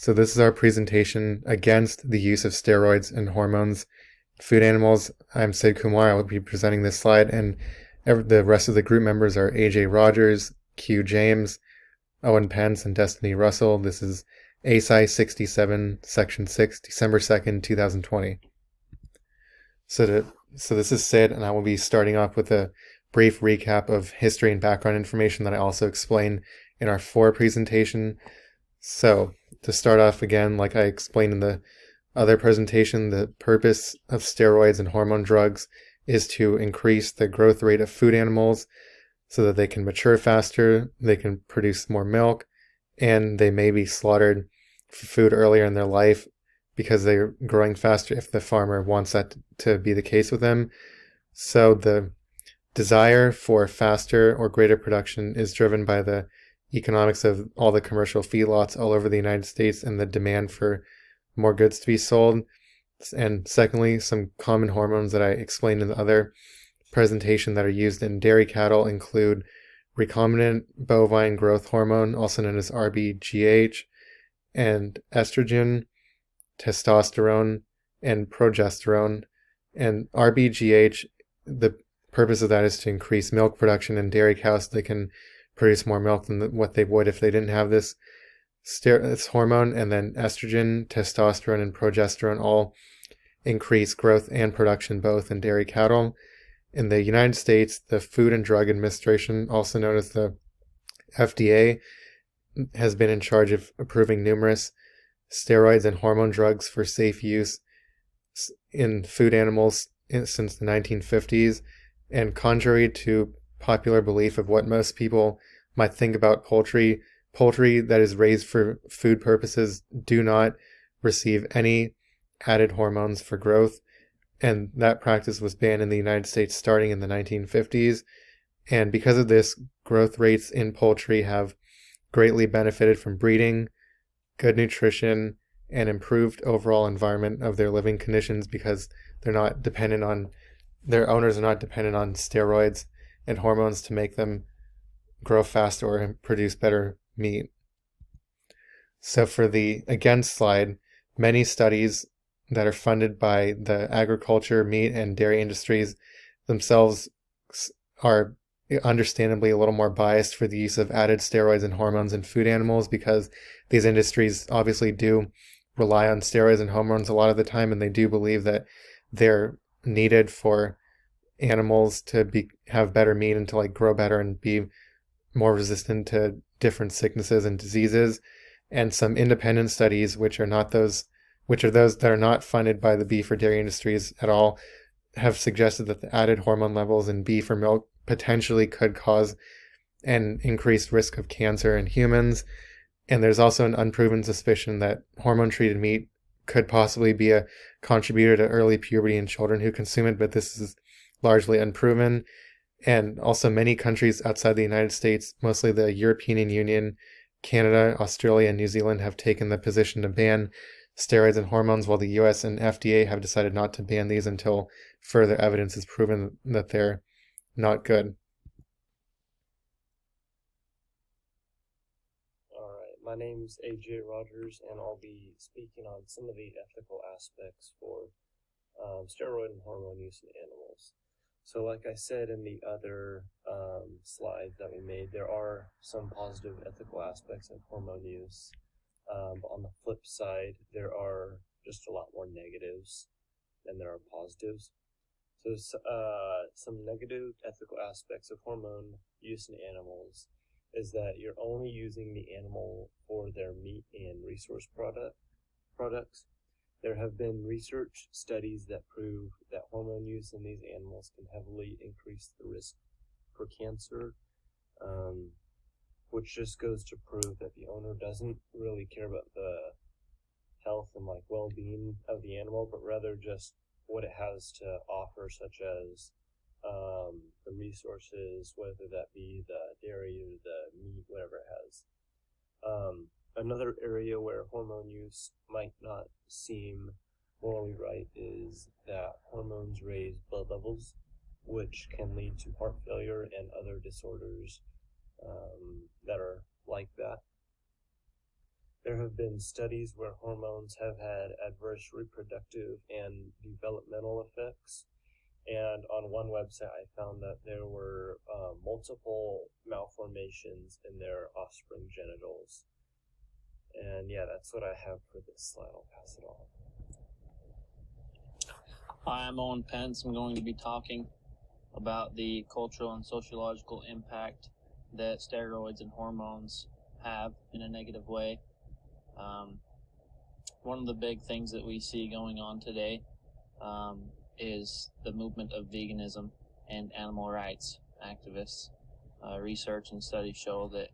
So this is our presentation against the use of steroids and hormones in food animals. I'm Sid Kumar. I will be presenting this slide, and the rest of the group members are AJ Rogers, Q James, Owen Pence, and Destiny Russell. This is ASI 67, Section 6, December 2nd, 2020. So this is Sid, and I will be starting off with a brief recap of history and background information that I also explained in our 4 presentation. So to start off again, like I explained in the other presentation, the purpose of steroids and hormone drugs is to increase the growth rate of food animals so that they can mature faster, they can produce more milk, and they may be slaughtered for food earlier in their life because they're growing faster if the farmer wants that to be the case with them. So the desire for faster or greater production is driven by the economics of all the commercial feedlots all over the United States and the demand for more goods to be sold. And secondly, some common hormones that I explained in the other presentation that are used in dairy cattle include recombinant bovine growth hormone, also known as RBGH, and estrogen, testosterone, and progesterone. And RBGH, the purpose of that is to increase milk production in dairy cows so they can produce more milk than what they would if they didn't have this hormone. And then estrogen, testosterone, and progesterone all increase growth and production both in dairy cattle. In the United States, the Food and Drug Administration, also known as the FDA, has been in charge of approving numerous steroids and hormone drugs for safe use in food animals since the 1950s. And contrary to popular belief of what most people might think about poultry that is raised for food purposes do not receive any added hormones for growth. And that practice was banned in the United States starting in the 1950s. And because of this, growth rates in poultry have greatly benefited from breeding, good nutrition, and improved overall environment of their living conditions because their owners are not dependent on steroids and hormones to make them grow faster or produce better meat. So for the against slide, many studies that are funded by the agriculture, meat, and dairy industries themselves are understandably a little more biased for the use of added steroids and hormones in food animals because these industries obviously do rely on steroids and hormones a lot of the time, and they do believe that they're needed for animals to have better meat and to grow better and be more resistant to different sicknesses and diseases. And some independent studies, which are those that are not funded by the beef or dairy industries at all, have suggested that the added hormone levels in beef or milk potentially could cause an increased risk of cancer in humans. And there's also an unproven suspicion that hormone-treated meat could possibly be a contributor to early puberty in children who consume it, but this is largely unproven. And also many countries outside the United States, mostly the European Union, Canada, Australia, and New Zealand, have taken the position to ban steroids and hormones, while the US and FDA have decided not to ban these until further evidence is proven that they're not good. Alright, my name's AJ Rogers, and I'll be speaking on some of the ethical aspects for steroid and hormone use in animals. So like I said in the other slide that we made, there are some positive ethical aspects of hormone use. But on the flip side, there are just a lot more negatives than there are positives. So some negative ethical aspects of hormone use in animals is that you're only using the animal for their meat and resource products. There have been research studies that prove that hormone use in these animals can heavily increase the risk for cancer, which just goes to prove that the owner doesn't really care about the health and well-being of the animal, but rather just what it has to offer, such as the resources, whether that be the dairy or the meat, whatever it has. Another area where hormone use might not seem morally right is that hormones raise blood levels, which can lead to heart failure and other disorders that are like that. There have been studies where hormones have had adverse reproductive and developmental effects. And on one website, I found that there were multiple malformations in their offspring genitals. And yeah, that's what I have for this slide. I'll pass it on. Hi, I'm Owen Pence. I'm going to be talking about the cultural and sociological impact that steroids and hormones have in a negative way. One of the big things that we see going on today is the movement of veganism and animal rights activists. Research and studies show that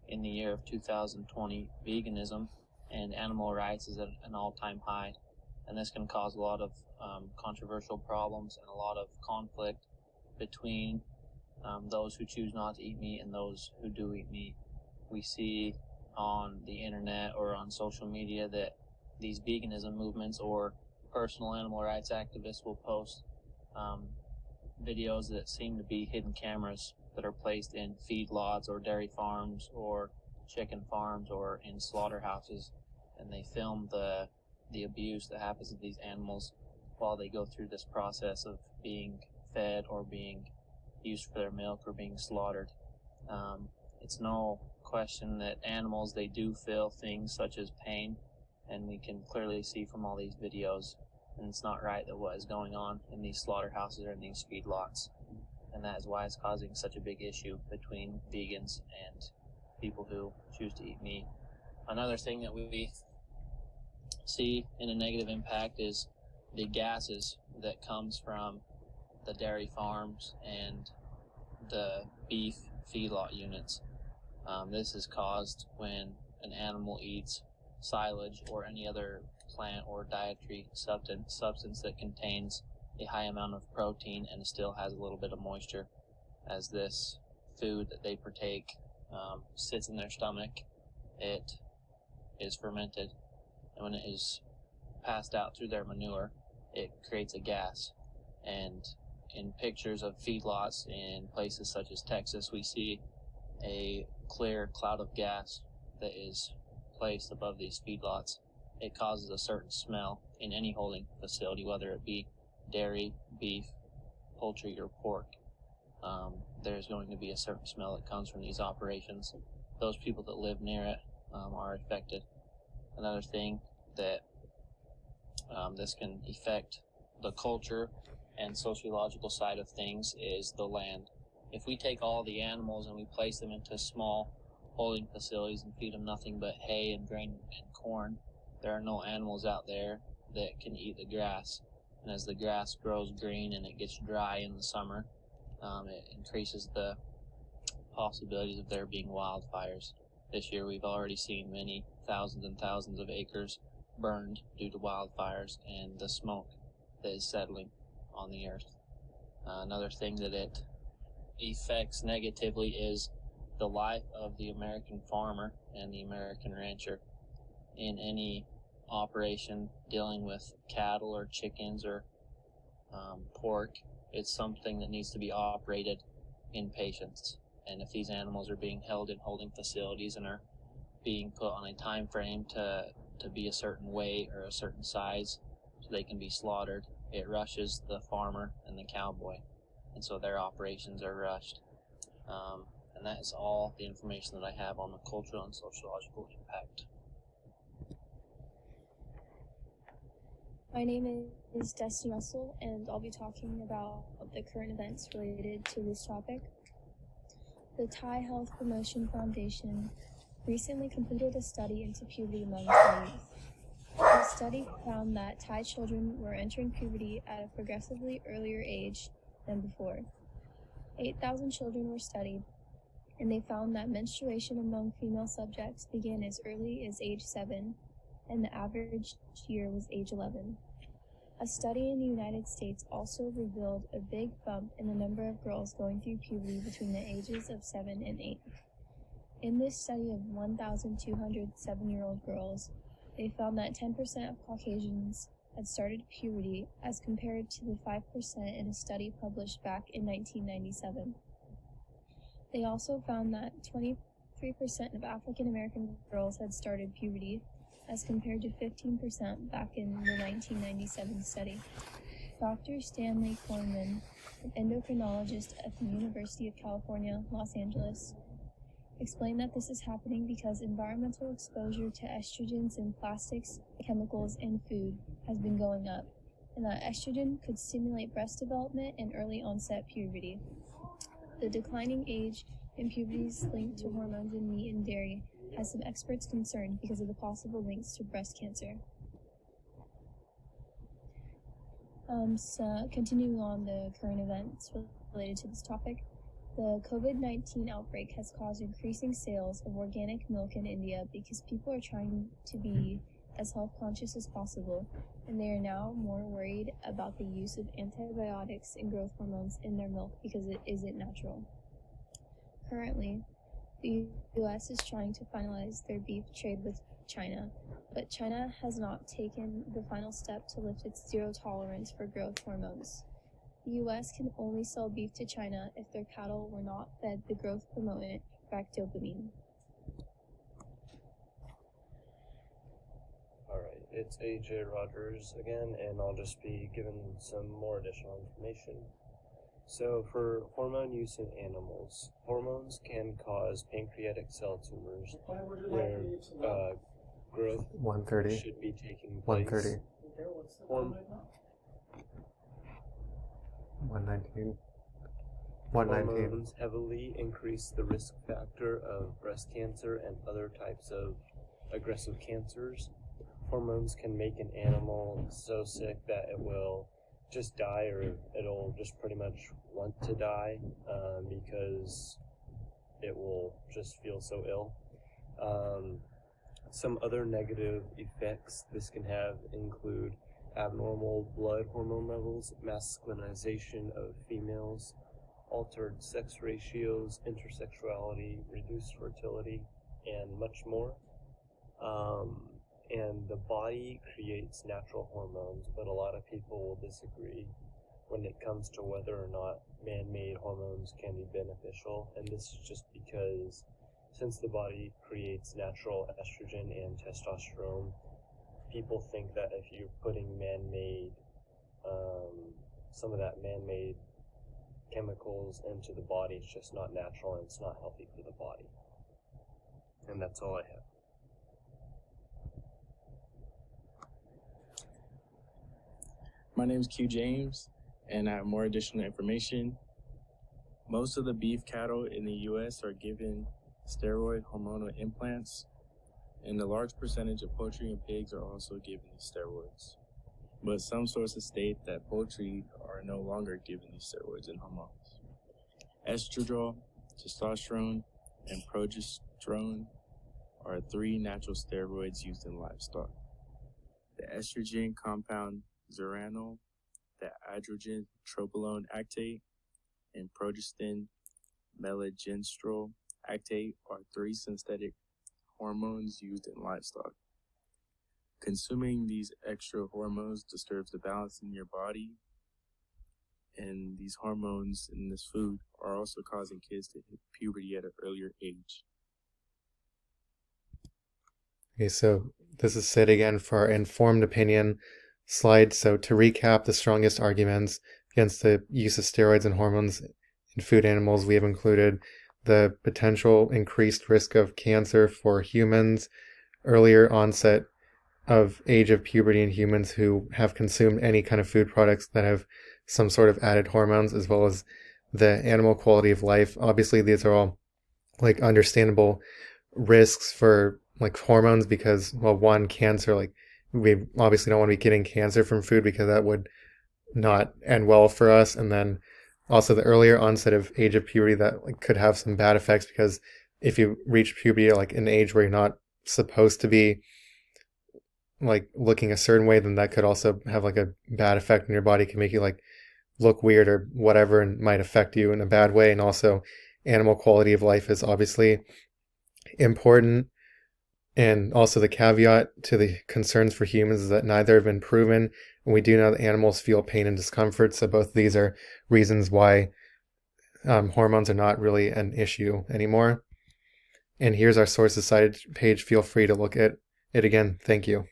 in the year of 2020, veganism and animal rights is at an all-time high, and this can cause a lot of controversial problems and a lot of conflict between those who choose not to eat meat and those who do eat meat. We see on the internet or on social media that these veganism movements or personal animal rights activists will post videos that seem to be hidden cameras that are placed in feedlots or dairy farms or chicken farms or in slaughterhouses, and they film the abuse that happens to these animals while they go through this process of being fed or being used for their milk or being slaughtered. It's no question that animals, they do feel things such as pain, and we can clearly see from all these videos, and it's not right that what is going on in these slaughterhouses or in these feedlots, and that is why it's causing such a big issue between vegans and people who choose to eat meat. Another thing that we see in a negative impact is the gases that comes from the dairy farms and the beef feedlot units. This is caused when an animal eats silage or any other plant or dietary substance that contains a high amount of protein and still has a little bit of moisture. As this food that they partake sits in their stomach, it is fermented, and when it is passed out through their manure, it creates a gas. And in pictures of feedlots in places such as Texas, we see a clear cloud of gas that is placed above these feedlots. It causes a certain smell in any holding facility, whether it be dairy, beef, poultry, or pork. There's going to be a certain smell that comes from these operations. Those people that live near it are affected. Another thing that this can affect the culture and sociological side of things is the land. If we take all the animals and we place them into small holding facilities and feed them nothing but hay and grain and corn, there are no animals out there that can eat the grass. And as the grass grows green and it gets dry in the summer, it increases the possibilities of there being wildfires. This year we've already seen many thousands and thousands of acres burned due to wildfires and the smoke that is settling on the earth. Another thing that it affects negatively is the life of the American farmer and the American rancher. In any operation dealing with cattle or chickens or pork, it's something that needs to be operated in patience. And if these animals are being held in holding facilities and are being put on a time frame to be a certain weight or a certain size so they can be slaughtered, it rushes the farmer and the cowboy, and so their operations are rushed. And that is all the information that I have on the cultural and sociological impact. My name is Destiny Russell, and I'll be talking about the current events related to this topic. The Thai Health Promotion Foundation recently completed a study into puberty among Thai youth. The study found that Thai children were entering puberty at a progressively earlier age than before. 8,000 children were studied, and they found that menstruation among female subjects began as early as age 7, and the average year was age 11. A study in the United States also revealed a big bump in the number of girls going through puberty between the ages of 7 and 8. In this study of 1,200 7-year-old girls, they found that 10% of Caucasians had started puberty as compared to the 5% in a study published back in 1997. They also found that 23% 3% of African American girls had started puberty, as compared to 15% back in the 1997 study. Dr. Stanley Kornman, an endocrinologist at the University of California, Los Angeles, explained that this is happening because environmental exposure to estrogens in plastics, chemicals, and food has been going up, and that estrogen could stimulate breast development and early onset puberty. The declining age and puberty is linked to hormones in meat and dairy has some experts concerned because of the possible links to breast cancer. So continuing on the current events related to this topic, the COVID-19 outbreak has caused increasing sales of organic milk in India because people are trying to be as health conscious as possible, and they are now more worried about the use of antibiotics and growth hormones in their milk because it isn't natural. Currently, the U.S. is trying to finalize their beef trade with China, but China has not taken the final step to lift its zero tolerance for growth hormones. The U.S. can only sell beef to China if their cattle were not fed the growth hormone ractopamine. Alright, it's AJ Rogers again, and I'll just be giving some more additional information. So for hormone use in animals, hormones can cause pancreatic cell tumors where growth 130. should be taking place. 130. 119. 119. Hormones heavily increase the risk factor of breast cancer and other types of aggressive cancers. Hormones can make an animal so sick that it will just die, or it'll just pretty much want to die because it will just feel so ill. Some other negative effects this can have include abnormal blood hormone levels, masculinization of females, altered sex ratios, intersexuality, reduced fertility, and much more. And the body creates natural hormones, but a lot of people will disagree when it comes to whether or not man-made hormones can be beneficial. And this is just because since the body creates natural estrogen and testosterone, people think that if you're putting man-made, some of that man-made chemicals into the body, it's just not natural and it's not healthy for the body. And that's all I have. My name is Q James, and I have more additional information. Most of the beef cattle in the U.S. are given steroid hormonal implants, and a large percentage of poultry and pigs are also given these steroids. But some sources state that poultry are no longer given these steroids and hormones. Estradiol, testosterone, and progesterone are 3 natural steroids used in livestock. The estrogen compound zeranol, the androgen tropoline actate, and progestin melangestrol actate are 3 synthetic hormones used in livestock. Consuming these extra hormones disturbs the balance in your body, and these hormones in this food are also causing kids to hit puberty at an earlier age. Okay, so this is Sid again for our informed opinion slide. So to recap the strongest arguments against the use of steroids and hormones in food animals, we have included the potential increased risk of cancer for humans, earlier onset of age of puberty in humans who have consumed any kind of food products that have some sort of added hormones, as well as the animal quality of life. Obviously, these are all like understandable risks for like hormones because, well, one, cancer, like we obviously don't want to be getting cancer from food because that would not end well for us. And then also the earlier onset of age of puberty that like could have some bad effects, because if you reach puberty at like an age where you're not supposed to be like looking a certain way, then that could also have like a bad effect on your body, can make you like look weird or whatever, and might affect you in a bad way. And also animal quality of life is obviously important. And also the caveat to the concerns for humans is that neither have been proven, and we do know that animals feel pain and discomfort. So both of these are reasons why hormones are not really an issue anymore. And here's our sources cited page. Feel free to look at it again. Thank you.